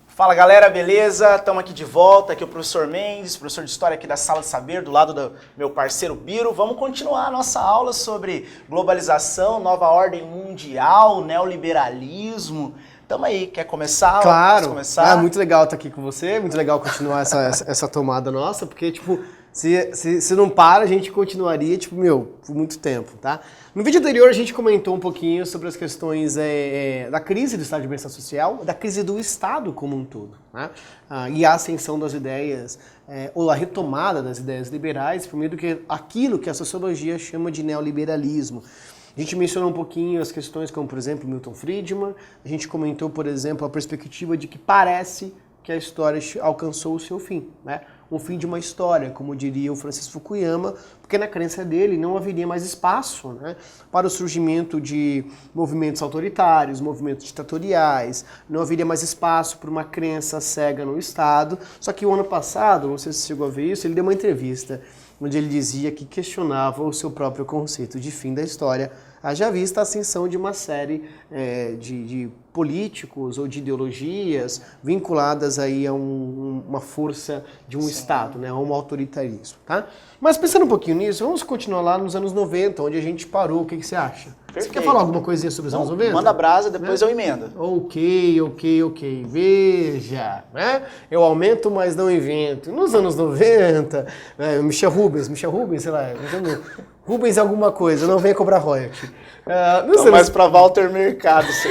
Fala galera, beleza? Estamos aqui de volta, aqui é o professor Mendes, professor de História aqui da Sala de Saber, do lado do meu parceiro Biro. Vamos continuar a nossa aula sobre globalização, nova ordem mundial, neoliberalismo. Tamo aí, quer começar? Claro, começar? Muito legal estar aqui com você, muito legal continuar essa tomada nossa, porque, tipo, se não para, a gente continuaria, tipo, por muito tempo, tá? No vídeo anterior a gente comentou um pouquinho sobre as questões da crise do Estado de Bem-Estar Social, da crise do Estado como um todo, né? E a ascensão das ideias, ou a retomada das ideias liberais, por meio do que aquilo que a sociologia chama de neoliberalismo. A gente mencionou um pouquinho as questões como, por exemplo, Milton Friedman, a gente comentou, por exemplo, a perspectiva de que parece que a história alcançou o seu fim, né? Um fim de uma história, como diria o Francis Fukuyama, porque na crença dele não haveria mais espaço, né, para o surgimento de movimentos autoritários, movimentos ditatoriais, não haveria mais espaço para uma crença cega no Estado. Só que o ano passado, não sei se você chegou a ver isso, ele deu uma entrevista onde ele dizia que questionava o seu próprio conceito de fim da história, haja vista a ascensão de uma série de políticos ou de ideologias vinculadas aí a uma força de um Estado, né, a um autoritarismo, tá? Mas pensando um pouquinho nisso, vamos continuar lá nos anos 90, onde a gente parou, o que você acha? Perfeito. Você quer falar alguma coisinha sobre os anos 90? Manda brasa, depois eu emendo. Ok. Veja, né? Eu aumento, mas não invento. Nos anos 90, Michel Rubens, sei lá, Rubens alguma coisa, não venha cobrar royalty. Não, mas pra Walter Mercado, sim.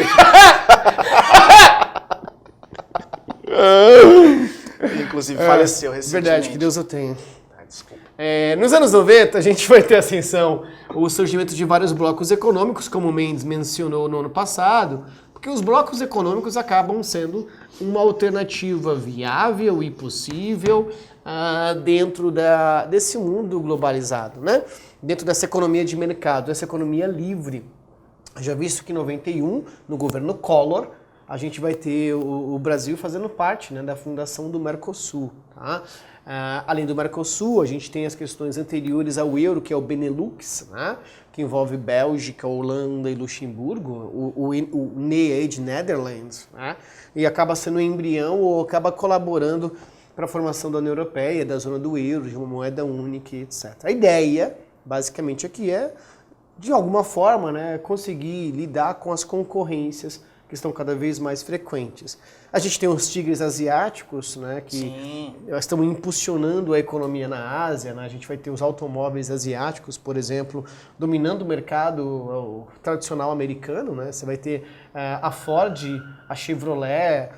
Inclusive faleceu recentemente. Verdade, que Deus o tenha. Desculpa. Nos anos 90, a gente vai ter ascensão, o surgimento de vários blocos econômicos, como o Mendes mencionou no ano passado, porque os blocos econômicos acabam sendo uma alternativa viável e possível dentro desse mundo globalizado, né? Dentro dessa economia de mercado, dessa economia livre. Já visto que em 91, no governo Collor, a gente vai ter o Brasil fazendo parte, né, da fundação do Mercosul, tá? Além do Mercosul, a gente tem as questões anteriores ao euro, que é o Benelux, né, que envolve Bélgica, Holanda e Luxemburgo, o NEAD Netherlands, né, e acaba sendo um embrião ou acaba colaborando para a formação da União Europeia, da zona do euro, de uma moeda única, etc. A ideia, basicamente, aqui é, de alguma forma, né, conseguir lidar com as concorrências que estão cada vez mais frequentes. A gente tem os tigres asiáticos, né, que estão impulsionando a economia na Ásia, né? A gente vai ter os automóveis asiáticos, por exemplo, dominando o mercado tradicional americano, né? Você vai ter a Ford, a Chevrolet,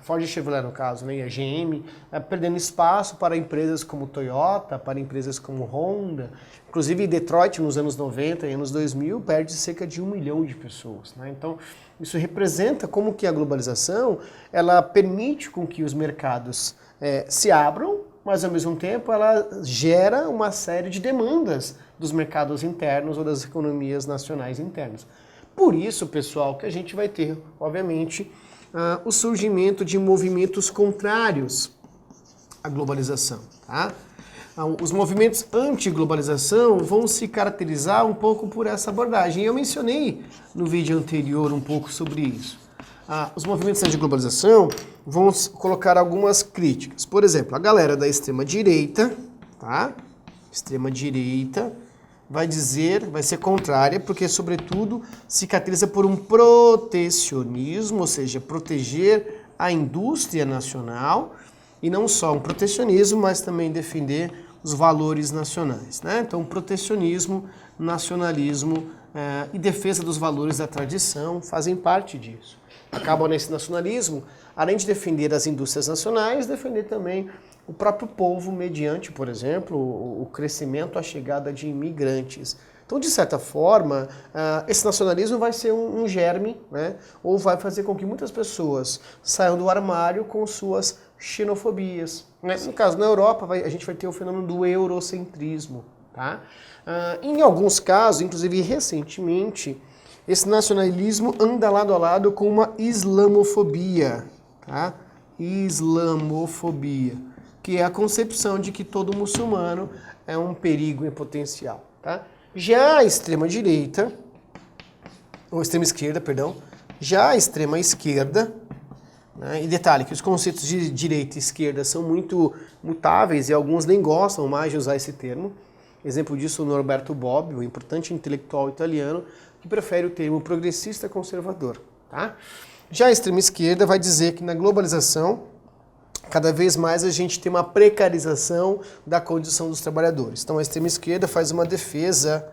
Ford e Chevrolet no caso, né, e a GM, perdendo espaço para empresas como Toyota, para empresas como Honda. Inclusive Detroit nos anos 90 e anos 2000 perde cerca de 1 milhão de pessoas, né? Então isso representa como que a globalização ela permite com que os mercados se abram, mas ao mesmo tempo ela gera uma série de demandas dos mercados internos ou das economias nacionais internas. Por isso, pessoal, que a gente vai ter, obviamente, o surgimento de movimentos contrários à globalização, tá? Os movimentos anti-globalização vão se caracterizar um pouco por essa abordagem. Eu mencionei no vídeo anterior um pouco sobre isso. Os movimentos anti-globalização vão colocar algumas críticas. Por exemplo, a galera da extrema-direita, tá? Extrema-direita vai ser contrária, porque, sobretudo, se caracteriza por um protecionismo, ou seja, proteger a indústria nacional, e não só um protecionismo, mas também defender os valores nacionais, né? Então, protecionismo, nacionalismo e defesa dos valores da tradição fazem parte disso. Acabam nesse nacionalismo, além de defender as indústrias nacionais, defender também o próprio povo mediante, por exemplo, o crescimento, a chegada de imigrantes. Então, de certa forma, esse nacionalismo vai ser um germe, né? Ou vai fazer com que muitas pessoas saiam do armário com suas xenofobias, né? No caso, na Europa, a gente vai ter o fenômeno do eurocentrismo, tá? Em alguns casos, inclusive recentemente, esse nacionalismo anda lado a lado com uma islamofobia, tá? Islamofobia. que é a concepção de que todo muçulmano é um perigo em potencial. Tá? Já a extrema-direita, ou extrema-esquerda, perdão, já a extrema-esquerda, né, e detalhe que os conceitos de direita e esquerda são muito mutáveis e alguns nem gostam mais de usar esse termo. Exemplo disso, o Norberto Bobbio, um importante intelectual italiano, que prefere o termo progressista conservador. Tá? Já a extrema-esquerda vai dizer que na globalização, cada vez mais a gente tem uma precarização da condição dos trabalhadores. Então a extrema-esquerda faz uma defesa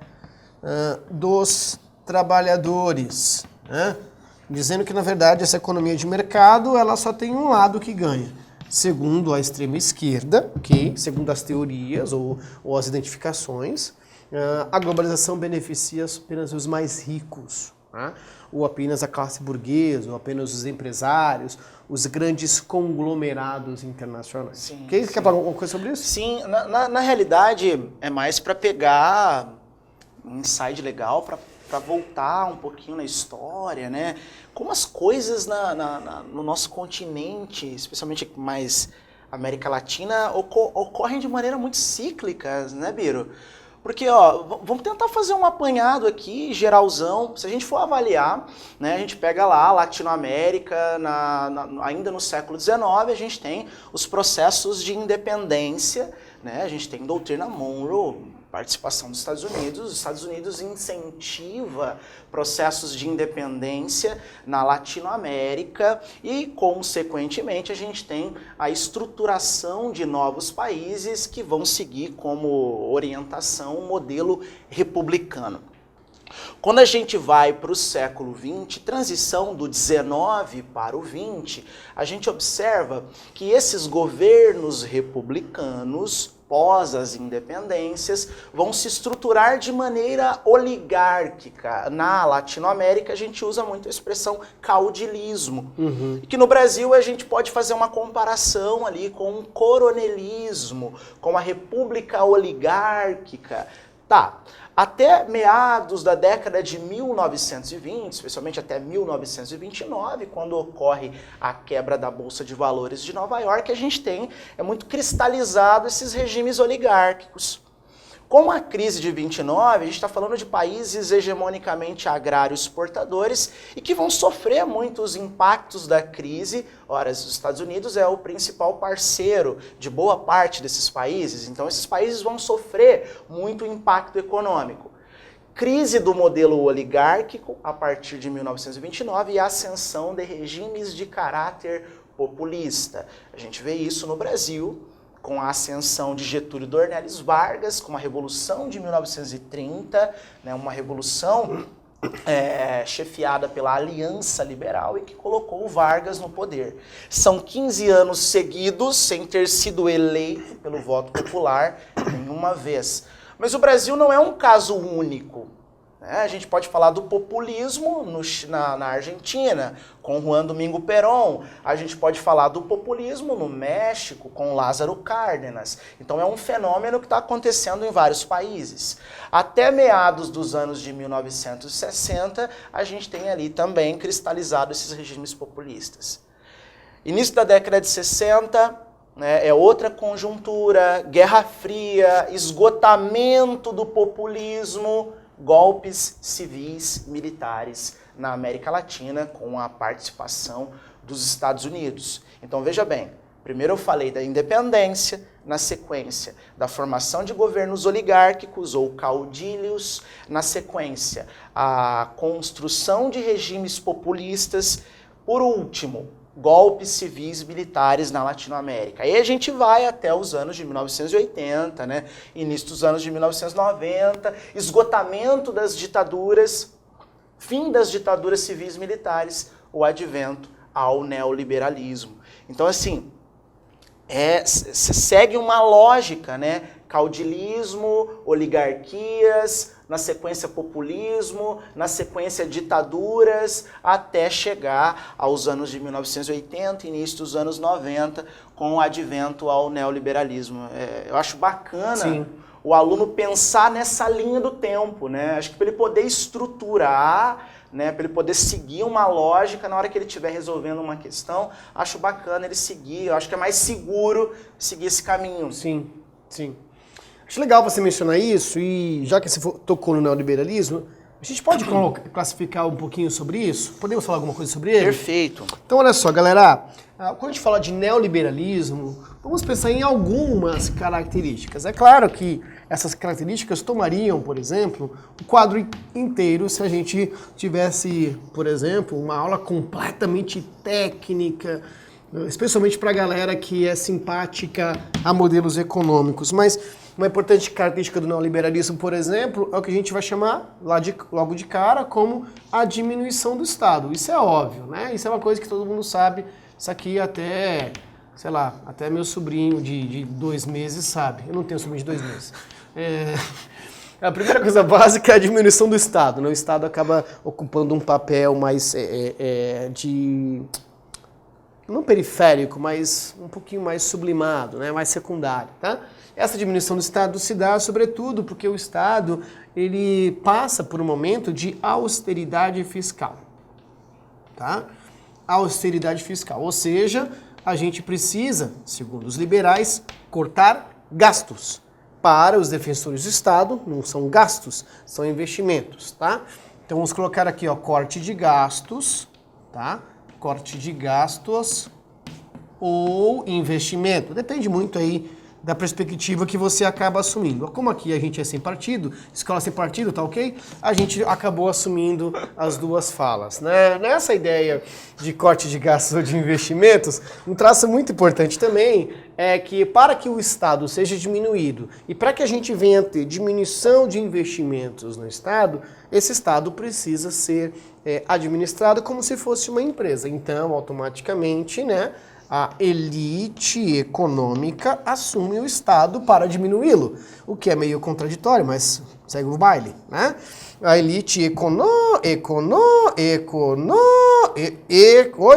dos trabalhadores, né? Dizendo que, na verdade, essa economia de mercado ela só tem um lado que ganha. Segundo a extrema-esquerda, segundo as teorias ou as identificações, a globalização beneficia apenas os mais ricos, né? Ou apenas a classe burguesa, ou apenas os empresários, os grandes conglomerados internacionais. Sim, Quer falar alguma coisa sobre isso? Sim, na realidade é mais para pegar um insight legal, para voltar um pouquinho na história, né? Como as coisas no nosso continente, especialmente mais América Latina, ocorrem de maneira muito cíclica, né, Biro? Porque, ó, vamos tentar fazer um apanhado aqui, geralzão. Se a gente for avaliar, né, a gente pega lá Latinoamérica, ainda no século XIX, a gente tem os processos de independência, né? A gente tem doutrina Monroe, participação dos Estados Unidos. Os Estados Unidos incentiva processos de independência na Latinoamérica e, consequentemente, a gente tem a estruturação de novos países que vão seguir como orientação um modelo republicano. Quando a gente vai para o século XX, transição do 19 para o 20, a gente observa que esses governos republicanos, pós as independências, vão se estruturar de maneira oligárquica. Na Latinoamérica a gente usa muito a expressão caudilismo. E que no Brasil a gente pode fazer uma comparação ali com o coronelismo, com a república oligárquica. Tá, até meados da década de 1920, especialmente até 1929, quando ocorre a quebra da Bolsa de Valores de Nova York, a gente tem muito cristalizado esses regimes oligárquicos. Com a crise de 29, a gente está falando de países hegemonicamente agrários exportadores e que vão sofrer muito os impactos da crise. Ora, os Estados Unidos é o principal parceiro de boa parte desses países, então esses países vão sofrer muito impacto econômico. Crise do modelo oligárquico a partir de 1929 e a ascensão de regimes de caráter populista. A gente vê isso no Brasil, com a ascensão de Getúlio Dornelles Vargas, com a Revolução de 1930, né, uma revolução chefiada pela Aliança Liberal e que colocou o Vargas no poder. São 15 anos seguidos sem ter sido eleito pelo voto popular nenhuma vez. Mas o Brasil não é um caso único. A gente pode falar do populismo na Argentina, com Juan Domingo Perón. A gente pode falar do populismo no México, com Lázaro Cárdenas. Então é um fenômeno que está acontecendo em vários países. Até meados dos anos de 1960, a gente tem ali também cristalizado esses regimes populistas. Início da década de 60, é outra conjuntura, Guerra Fria, esgotamento do populismo, golpes civis militares na América Latina com a participação dos Estados Unidos. Então veja bem, primeiro eu falei da independência, na sequência da formação de governos oligárquicos ou caudilhos, na sequência a construção de regimes populistas, por último, golpes civis militares na Latinoamérica. Aí a gente vai até os anos de 1980, né? Início dos anos de 1990, esgotamento das ditaduras, fim das ditaduras civis militares, o advento ao neoliberalismo. Então, assim, segue uma lógica, né? Caudilismo, oligarquias, na sequência populismo, na sequência ditaduras, até chegar aos anos de 1980, início dos anos 90, com o advento ao neoliberalismo. Eu acho bacana Sim. o aluno pensar nessa linha do tempo, né? Acho que para ele poder estruturar, né, para ele poder seguir uma lógica na hora que ele estiver resolvendo uma questão. Acho bacana ele seguir, eu acho que é mais seguro seguir esse caminho. Sim, sim. Acho legal você mencionar isso, e já que você tocou no neoliberalismo, a gente pode classificar um pouquinho sobre isso? Podemos falar alguma coisa sobre ele? Perfeito. Então, olha só, galera, quando a gente fala de neoliberalismo, vamos pensar em algumas características. É claro que essas características tomariam, por exemplo, o quadro inteiro se a gente tivesse, por exemplo, uma aula completamente técnica, especialmente para a galera que é simpática a modelos econômicos. Mas uma importante característica do neoliberalismo, por exemplo, é o que a gente vai chamar logo de cara como a diminuição do Estado. Isso é óbvio, né? Isso é uma coisa que todo mundo sabe. Isso aqui até, sei lá, até meu sobrinho de 2 meses sabe. Eu não tenho sobrinho de 2 meses. A primeira coisa básica é a diminuição do Estado, né? O Estado acaba ocupando um papel mais não periférico, mas um pouquinho mais sublimado, né? Mais secundário, tá? Essa diminuição do Estado se dá, sobretudo, porque o Estado ele passa por um momento de austeridade fiscal, tá? Austeridade fiscal, ou seja, a gente precisa, segundo os liberais, cortar gastos. Para os defensores do Estado, não são gastos, são investimentos, tá? Então vamos colocar aqui, ó, corte de gastos, tá? Corte de gastos ou investimento. Depende muito aí da perspectiva que você acaba assumindo. Como aqui a gente é sem partido, escola sem partido, tá ok? A gente acabou assumindo as duas falas, né? Nessa ideia de corte de gastos ou de investimentos, um traço muito importante também é que para que o Estado seja diminuído e para que a gente venha a ter diminuição de investimentos no Estado, esse Estado precisa ser administrado como se fosse uma empresa. Então, automaticamente, né, a elite econômica assume o Estado para diminuí-lo, o que é meio contraditório, mas segue o baile, né? A elite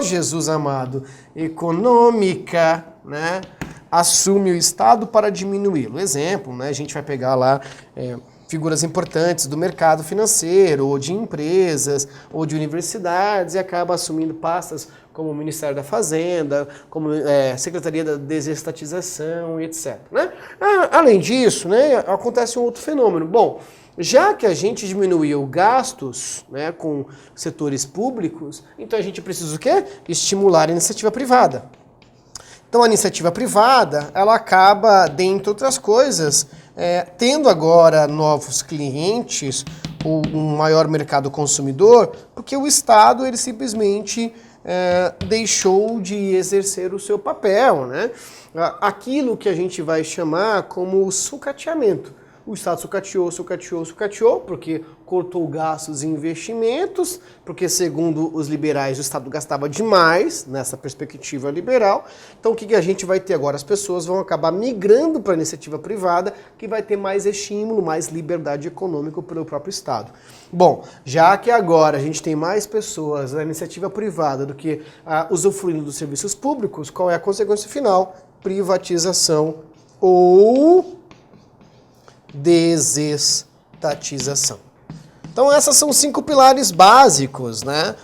Jesus amado, econômica, né, assume o Estado para diminuí-lo. Exemplo, né, a gente vai pegar lá figuras importantes do mercado financeiro, ou de empresas, ou de universidades, e acaba assumindo pastas como o Ministério da Fazenda, como Secretaria da Desestatização, etc. Né? Além disso, né, acontece um outro fenômeno. Bom, já que a gente diminuiu gastos, né, com setores públicos, então a gente precisa o quê? Estimular a iniciativa privada. Então a iniciativa privada, ela acaba, dentre outras coisas, tendo agora novos clientes, um maior mercado consumidor, porque o Estado ele simplesmente deixou de exercer o seu papel, né? Aquilo que a gente vai chamar como sucateamento. O Estado sucateou, porque cortou gastos e investimentos, porque, segundo os liberais, o Estado gastava demais nessa perspectiva liberal. Então, o que a gente vai ter agora? As pessoas vão acabar migrando para a iniciativa privada, que vai ter mais estímulo, mais liberdade econômica pelo próprio Estado. Bom, já que agora a gente tem mais pessoas na iniciativa privada do que usufruindo dos serviços públicos, qual é a consequência final? Privatização ou desestatização. Então essas são 5 pilares básicos, né,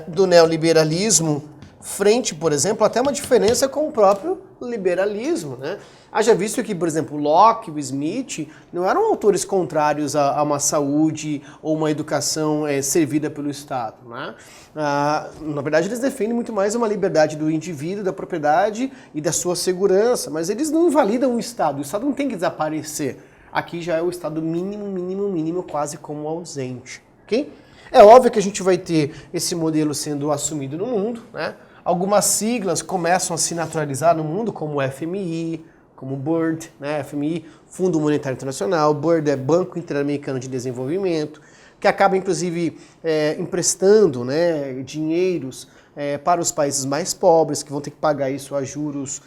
do neoliberalismo, frente, por exemplo, até uma diferença com o próprio liberalismo, né? Haja visto que, por exemplo, Locke e Smith não eram autores contrários a uma saúde ou uma educação servida pelo Estado, né? Na verdade, eles defendem muito mais uma liberdade do indivíduo, da propriedade e da sua segurança, mas eles não invalidam o Estado não tem que desaparecer. Aqui já é o Estado mínimo, quase como ausente, ok? É óbvio que a gente vai ter esse modelo sendo assumido no mundo, né? Algumas siglas começam a se naturalizar no mundo, como o FMI, como o BIRD, né? FMI, Fundo Monetário Internacional, BIRD é Banco Interamericano de Desenvolvimento, que acaba, inclusive, emprestando, né, dinheiros para os países mais pobres, que vão ter que pagar isso a juros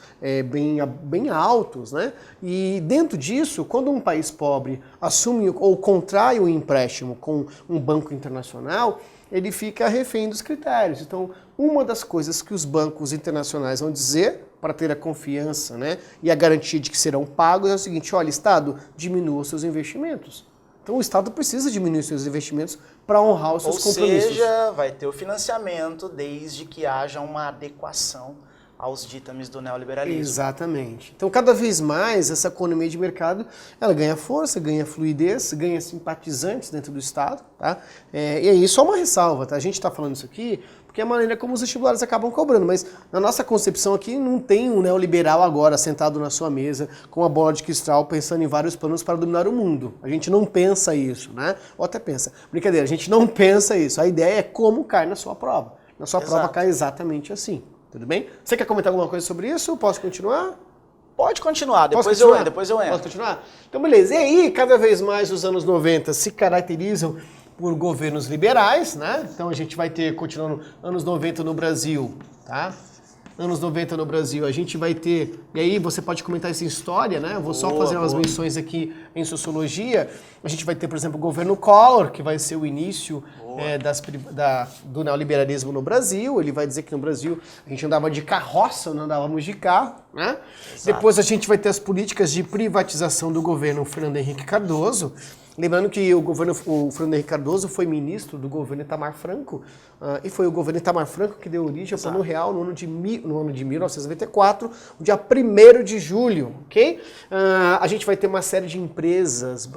bem altos, né? E dentro disso, quando um país pobre assume ou contrai um empréstimo com um banco internacional, ele fica refém dos critérios. Então, uma das coisas que os bancos internacionais vão dizer para ter a confiança, né, e a garantia de que serão pagos é o seguinte: olha, Estado, diminua os seus investimentos. Então o Estado precisa diminuir seus investimentos para honrar os seus compromissos. Ou seja, vai ter o financiamento desde que haja uma adequação aos ditames do neoliberalismo. Exatamente. Então, cada vez mais, essa economia de mercado, ela ganha força, ganha fluidez, ganha simpatizantes dentro do Estado, tá? E aí, só uma ressalva, tá? A gente está falando isso aqui porque é a maneira como os vestibulares acabam cobrando, mas na nossa concepção aqui não tem um neoliberal agora sentado na sua mesa com a bola de cristal pensando em vários planos para dominar o mundo. A gente não pensa isso, né? Ou até pensa. Brincadeira, a gente não pensa isso. A ideia é como cai na sua prova. Na sua prova cai exatamente assim. Tudo bem? Você quer comentar alguma coisa sobre isso? Posso continuar? Pode continuar, depois eu entro. Posso continuar? Então, beleza. E aí, cada vez mais os anos 90 se caracterizam por governos liberais, né? Então a gente vai ter, continuando, anos 90 no Brasil, tá? Anos 90 no Brasil, a gente vai ter, e aí você pode comentar isso em história, né? Eu vou só fazer umas menções aqui em sociologia. A gente vai ter, por exemplo, o governo Collor, que vai ser o início do neoliberalismo no Brasil. Ele vai dizer que no Brasil a gente andava de carroça, não andávamos de carro, né? Exato. Depois a gente vai ter as políticas de privatização do governo Fernando Henrique Cardoso. Lembrando que o Fernando Henrique Cardoso foi ministro do governo Itamar Franco, e foi o governo Itamar Franco que deu origem ao Plano Real no ano de 1994, no dia 1º de julho, ok? A gente vai ter uma série de empresas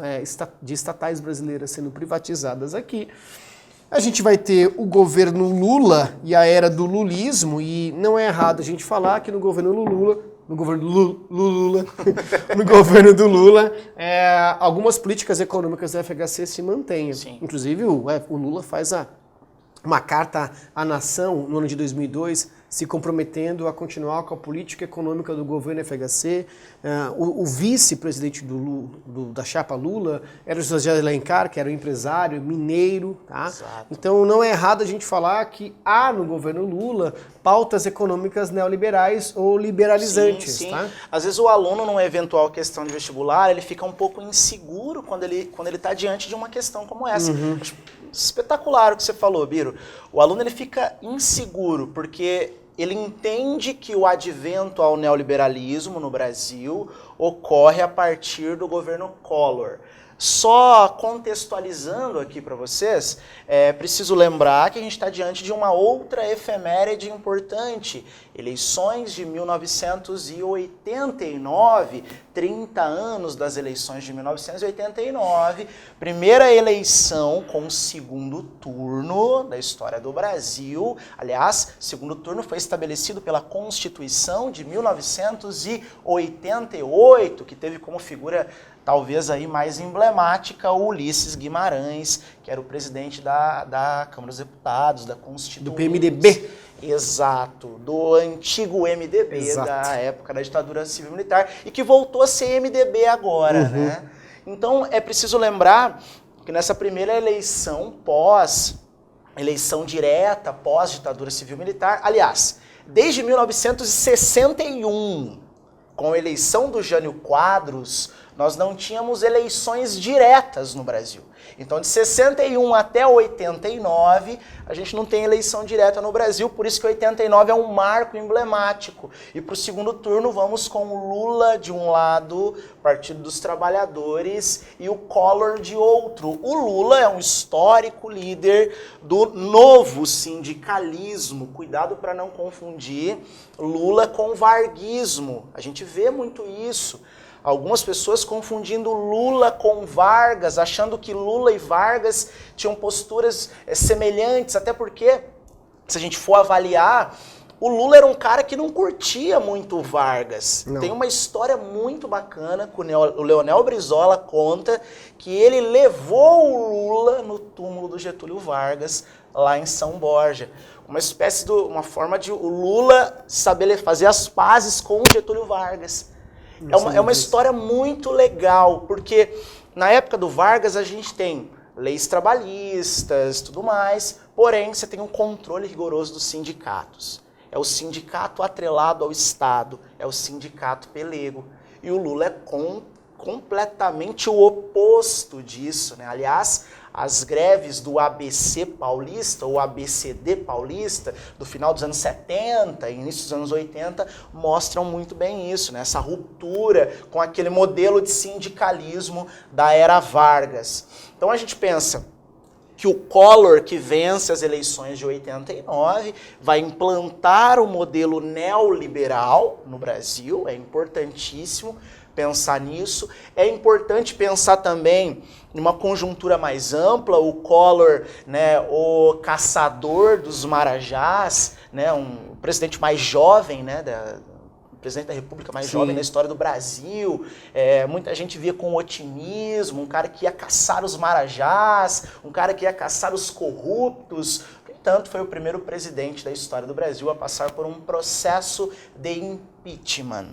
de estatais brasileiras sendo privatizadas aqui. A gente vai ter o governo Lula e a era do lulismo, e não é errado a gente falar que no governo do Lula, algumas políticas econômicas da FHC se mantêm. Sim. Inclusive, o Lula faz uma carta à nação no ano de 2002, se comprometendo a continuar com a política econômica do governo FHC. O vice-presidente da chapa Lula era o José de Alencar, que era um empresário mineiro. Tá? Então não é errado a gente falar que há no governo Lula pautas econômicas neoliberais ou liberalizantes. Sim, sim. Tá? Às vezes o aluno, numa eventual questão de vestibular, ele fica um pouco inseguro quando ele está diante de uma questão como essa. Uhum. Espetacular o que você falou, Biro. O aluno ele fica inseguro porque ele entende que o advento ao neoliberalismo no Brasil ocorre a partir do governo Collor. Só contextualizando aqui para vocês, preciso lembrar que a gente está diante de uma outra efeméride importante. Eleições de 1989, 30 anos das eleições de 1989, primeira eleição com segundo turno da história do Brasil. Aliás, segundo turno foi estabelecido pela Constituição de 1988, que teve como figura talvez aí mais emblemática o Ulisses Guimarães, que era o presidente da Câmara dos Deputados, da Constituinte. Do PMDB. Exato, do antigo MDB, exato, da época da ditadura civil-militar, e que voltou a ser MDB agora, uhum, né? Então é preciso lembrar que nessa primeira eleição eleição direta, pós-ditadura civil-militar, aliás, desde 1961, com a eleição do Jânio Quadros, nós não tínhamos eleições diretas no Brasil. Então, de 61 até 89, a gente não tem eleição direta no Brasil, por isso que 89 é um marco emblemático. E para o segundo turno, vamos com o Lula de um lado, Partido dos Trabalhadores, e o Collor de outro. O Lula é um histórico líder do novo sindicalismo. Cuidado para não confundir Lula com varguismo. A gente vê muito isso. Algumas pessoas confundindo Lula com Vargas, achando que Lula e Vargas tinham posturas semelhantes, até porque, se a gente for avaliar, o Lula era um cara que não curtia muito o Vargas. Não. Tem uma história muito bacana que o Leonel Brizola conta que ele levou o Lula no túmulo do Getúlio Vargas, lá em São Borja. Uma forma de o Lula saber fazer as pazes com o Getúlio Vargas. É uma história muito legal, porque na época do Vargas a gente tem leis trabalhistas e tudo mais, porém você tem um controle rigoroso dos sindicatos. É o sindicato atrelado ao Estado, é o sindicato pelego. E o Lula é completamente o oposto disso, né? Aliás, as greves do ABC paulista, ou ABCD paulista, do final dos anos 70 e início dos anos 80, mostram muito bem isso, né? Essa ruptura com aquele modelo de sindicalismo da era Vargas. Então a gente pensa que o Collor, que vence as eleições de 89, vai implantar o modelo neoliberal no Brasil, é importantíssimo pensar nisso. É importante pensar também numa conjuntura mais ampla, o Collor, né, o caçador dos marajás, né, um presidente mais jovem, né, presidente da República mais jovem na história do Brasil, muita gente via com otimismo, um cara que ia caçar os marajás, um cara que ia caçar os corruptos. No entanto, foi o primeiro presidente da história do Brasil a passar por um processo de impeachment.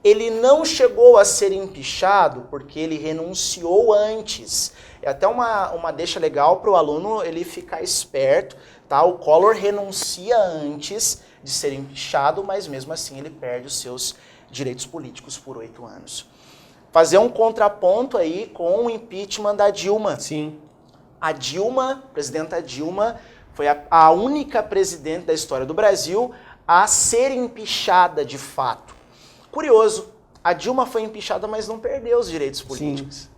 Ele não chegou a ser empichado porque ele renunciou antes. É até uma deixa legal para o aluno ele ficar esperto, tá? O Collor renuncia antes de ser empichado, mas mesmo assim ele perde os seus direitos políticos por 8 anos. Fazer um contraponto aí com o impeachment da Dilma. Sim. A Dilma, presidenta Dilma, foi a única presidente da história do Brasil a ser empichada de fato. Curioso, a Dilma foi empichada, mas não perdeu os direitos políticos. Sim.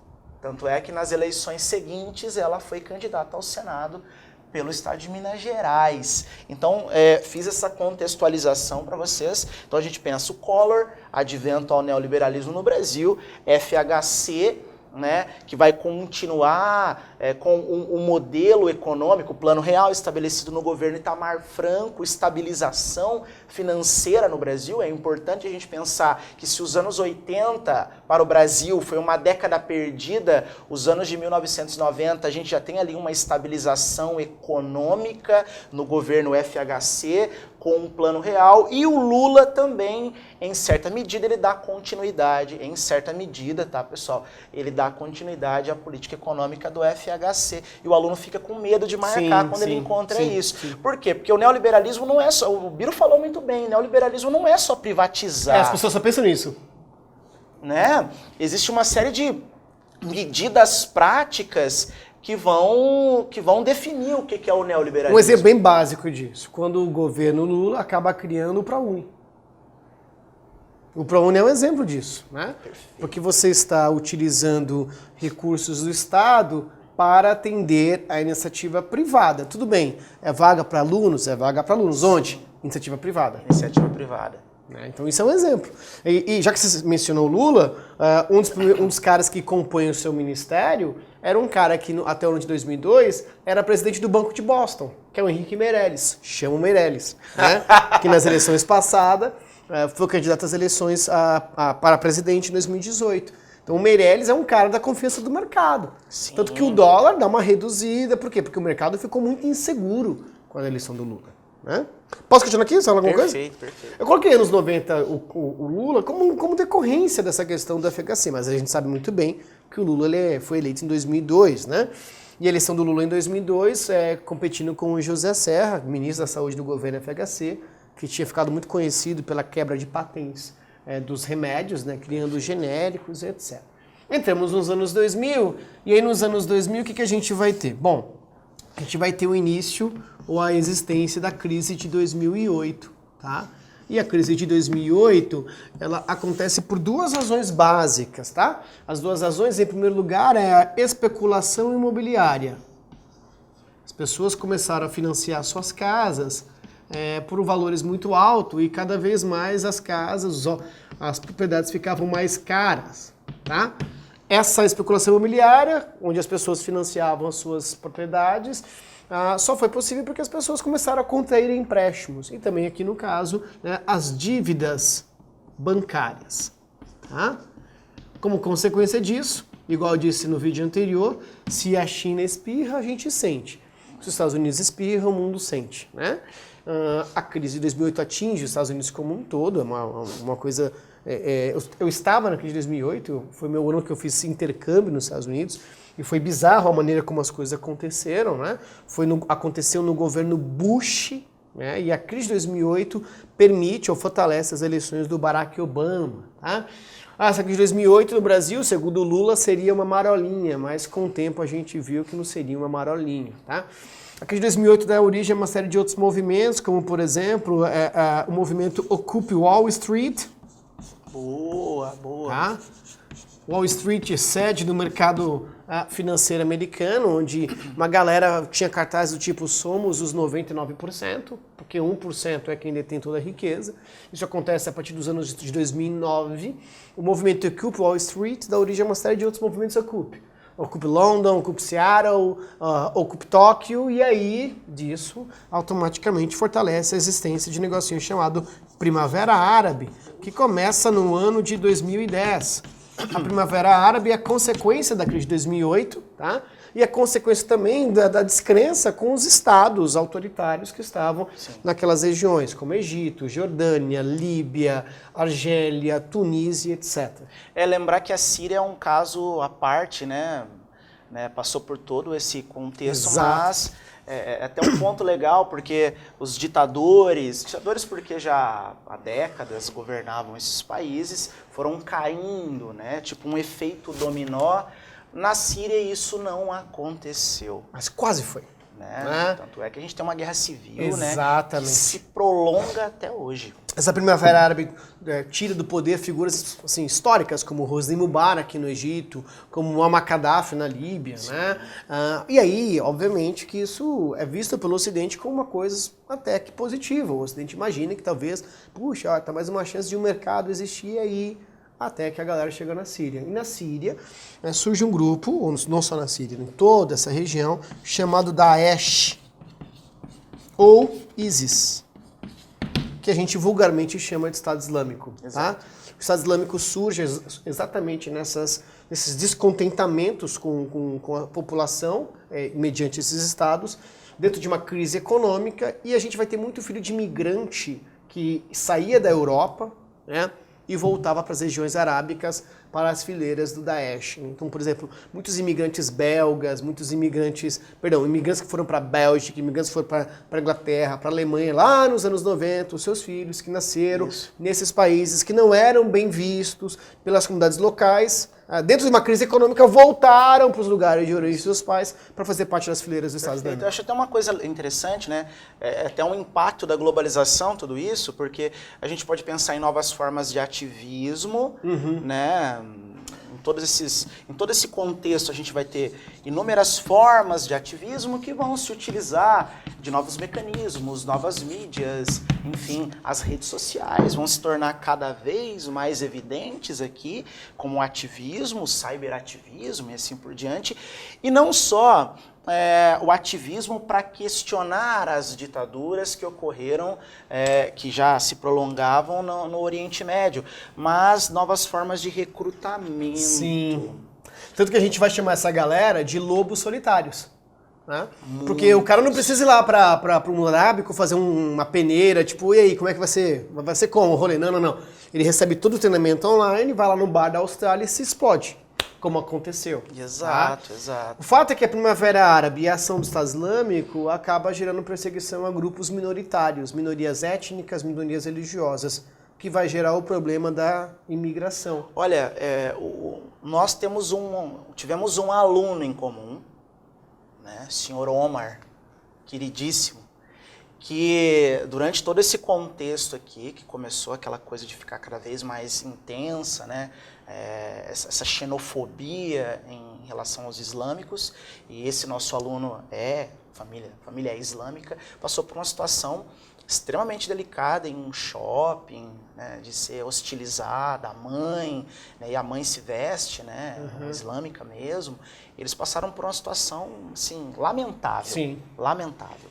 Tanto é que nas eleições seguintes ela foi candidata ao Senado pelo estado de Minas Gerais. Então, fiz essa contextualização para vocês. Então a gente pensa o Collor, advento ao neoliberalismo no Brasil, FHC, né, que vai continuar com um modelo econômico, o Plano Real estabelecido no governo Itamar Franco, estabilização financeira no Brasil. É importante a gente pensar que se os anos 80 para o Brasil foi uma década perdida, os anos de 1990 a gente já tem ali uma estabilização econômica no governo FHC, com um Plano Real, e o Lula também, em certa medida, ele dá continuidade, em certa medida, tá, pessoal? Ele dá continuidade à política econômica do FHC, e o aluno fica com medo de marcar quando ele encontra isso. Sim. Por quê? Porque o neoliberalismo não é só, o Biro falou muito bem, neoliberalismo não é só privatizar. As pessoas só pensam nisso. Né? Existe uma série de medidas práticas que vão definir o que é o neoliberalismo. Um exemplo bem básico disso, quando o governo Lula acaba criando o ProUni. O ProUni é um exemplo disso, né? Perfeito. Porque você está utilizando recursos do Estado para atender a iniciativa privada. Tudo bem, é vaga para alunos? É vaga para alunos. Onde? Iniciativa privada. Iniciativa privada. Então isso é um exemplo. E já que você mencionou o Lula, um dos caras que compõe o seu ministério era um cara que até o ano de 2002 era presidente do Banco de Boston, que é o Henrique Meirelles, chama o Meirelles, né? Que nas eleições passadas foi candidato às eleições para presidente em 2018. Então o Meirelles é um cara da confiança do mercado. Sim. Tanto que o dólar dá uma reduzida, por quê? Porque o mercado ficou muito inseguro com a eleição do Lula. Né? Posso continuar aqui? Você fala alguma coisa? Perfeito. Eu coloquei anos 90 o Lula como decorrência dessa questão do FHC, mas a gente sabe muito bem que o Lula foi eleito em 2002, né? E a eleição do Lula em 2002 competindo com o José Serra, ministro da Saúde do governo FHC, que tinha ficado muito conhecido pela quebra de patentes dos remédios, né? Criando genéricos, etc. Entramos nos anos 2000, e aí nos anos 2000 o que a gente vai ter? Bom, a gente vai ter o início ou a existência da crise de 2008, tá? E a crise de 2008, ela acontece por duas razões básicas, tá? As duas razões, em primeiro lugar, é a especulação imobiliária. As pessoas começaram a financiar suas casas por valores muito altos e cada vez mais as propriedades ficavam mais caras, tá? Essa especulação imobiliária, onde as pessoas financiavam as suas propriedades, só foi possível porque as pessoas começaram a contrair empréstimos. E também aqui no caso, né, as dívidas bancárias. Tá? Como consequência disso, igual eu disse no vídeo anterior, se a China espirra, a gente sente. Se os Estados Unidos espirram, o mundo sente. Né? A crise de 2008 atinge os Estados Unidos como um todo, é uma coisa... eu estava na crise de 2008, foi meu ano que eu fiz intercâmbio nos Estados Unidos, e foi bizarro a maneira como as coisas aconteceram, né? Aconteceu no governo Bush, né? E a crise de 2008 permite ou fortalece as eleições do Barack Obama, tá? Essa crise de 2008 no Brasil, segundo o Lula, seria uma marolinha, mas com o tempo a gente viu que não seria uma marolinha, tá? A crise de 2008 dá origem a uma série de outros movimentos, como, por exemplo, o movimento Occupy Wall Street. Boa. Tá? Wall Street é sede do mercado financeiro americano, onde uma galera tinha cartazes do tipo somos os 99%, porque 1% é quem detém toda a riqueza. Isso acontece a partir dos anos de 2009. O movimento Occupy Wall Street dá origem a uma série de outros movimentos Occupy. Occupy London, Occupy Seattle, Occupy Tóquio, e aí disso automaticamente fortalece a existência de um negocinho chamado Primavera Árabe, que começa no ano de 2010. A Primavera Árabe é a consequência da crise de 2008, tá? E a consequência também da descrença com os estados autoritários que estavam naquelas regiões, como Egito, Jordânia, Líbia, Argélia, Tunísia, etc. Lembrar que a Síria é um caso à parte, né? Passou por todo esse contexto, Exato. mas é até um ponto legal, porque os ditadores porque já há décadas governavam esses países, foram caindo, né? Tipo um efeito dominó. Na Síria isso não aconteceu. Mas quase foi. Né? Tanto é que a gente tem uma guerra civil, Exatamente. Que se prolonga até hoje. Essa Primavera Árabe tira do poder figuras assim, históricas como Hosni Mubarak no Egito, como Muammar Gaddafi na Líbia, né? E aí, obviamente, que isso é visto pelo Ocidente como uma coisa até que positiva. O Ocidente imagina que talvez, puxa, tá mais uma chance de um mercado existir aí, até que a galera chega na Síria. E na Síria surge um grupo, ou não só na Síria, em toda essa região, chamado Daesh, ou ISIS, que a gente vulgarmente chama de Estado Islâmico. Tá? O Estado Islâmico surge exatamente nesses descontentamentos com a população, mediante esses estados, dentro de uma crise econômica, e a gente vai ter muito filho de imigrante que saía da Europa, né? E voltava para as regiões arábicas, para as fileiras do Daesh. Então, por exemplo, muitos imigrantes belgas, imigrantes que foram para a Bélgica, imigrantes que foram para a Inglaterra, para a Alemanha, lá nos anos 90, os seus filhos que nasceram nesses países que não eram bem vistos pelas comunidades locais, dentro de uma crise econômica, voltaram para os lugares de origem de seus pais para fazer parte das fileiras do Estado Islâmico. Eu acho até uma coisa interessante, né? Até um impacto da globalização, tudo isso, porque a gente pode pensar em novas formas de ativismo, né? Em todo esse contexto, a gente vai ter inúmeras formas de ativismo que vão se utilizar de novos mecanismos, novas mídias, enfim, as redes sociais vão se tornar cada vez mais evidentes aqui, como o ativismo, o cyberativismo e assim por diante. E não só o ativismo para questionar as ditaduras que ocorreram, que já se prolongavam no Oriente Médio, mas novas formas de recrutamento. Sim. Tanto que a gente vai chamar essa galera de lobos solitários. Né? Porque o cara não precisa ir lá para o mundo arábico fazer uma peneira, tipo, e aí, como é que vai ser? Vai ser como? Rolê? Não. Ele recebe todo o treinamento online, vai lá no bar da Austrália e se explode. Como aconteceu. Exato. O fato é que a Primavera Árabe e a ação do Estado Islâmico acaba gerando perseguição a grupos minoritários, minorias étnicas, minorias religiosas, que vai gerar o problema da imigração. Olha, nós tivemos um aluno em comum, né, senhor Omar, queridíssimo, que durante todo esse contexto aqui, que começou aquela coisa de ficar cada vez mais intensa, né, essa xenofobia em relação aos islâmicos, e esse nosso aluno família é islâmica, passou por uma situação extremamente delicada em um shopping, né, de ser hostilizada, a mãe, né, e a mãe se veste, né, islâmica mesmo. Eles passaram por uma situação, assim, lamentável. Sim. Lamentável.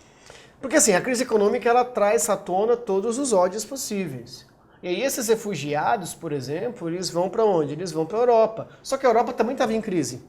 Porque assim, a crise econômica ela traz à tona todos os ódios possíveis. E aí esses refugiados, por exemplo, eles vão para onde? Eles vão para a Europa. Só que a Europa também estava em crise.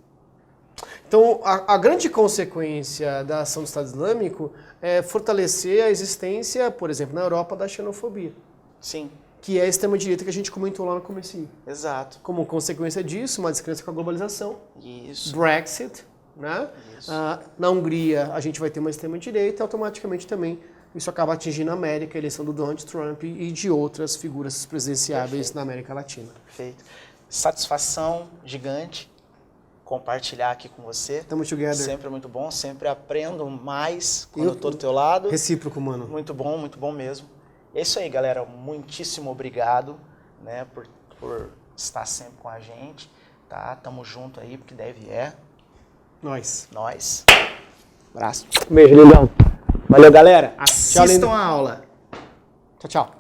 Então, a grande consequência da ação do Estado Islâmico é fortalecer a existência, por exemplo, na Europa, da xenofobia. Sim. Que é a extrema-direita que a gente comentou lá no comecinho. Exato. Como consequência disso, uma descrença com a globalização. Isso. Brexit, né? Isso. Na Hungria, a gente vai ter uma extrema-direita, automaticamente também isso acaba atingindo a América, a eleição do Donald Trump e de outras figuras presidenciáveis na América Latina. Perfeito. satisfação gigante compartilhar aqui com você. Tamo together. Sempre muito bom, sempre aprendo mais quando eu tô do teu lado. Recíproco, mano. Muito bom mesmo. É isso aí, galera. Muitíssimo obrigado, né, por estar sempre com a gente, tá? Tamo junto aí, porque deve Nós. Abraço. Beijo, lindão. Valeu, galera. Assistam a aula. Tchau, tchau.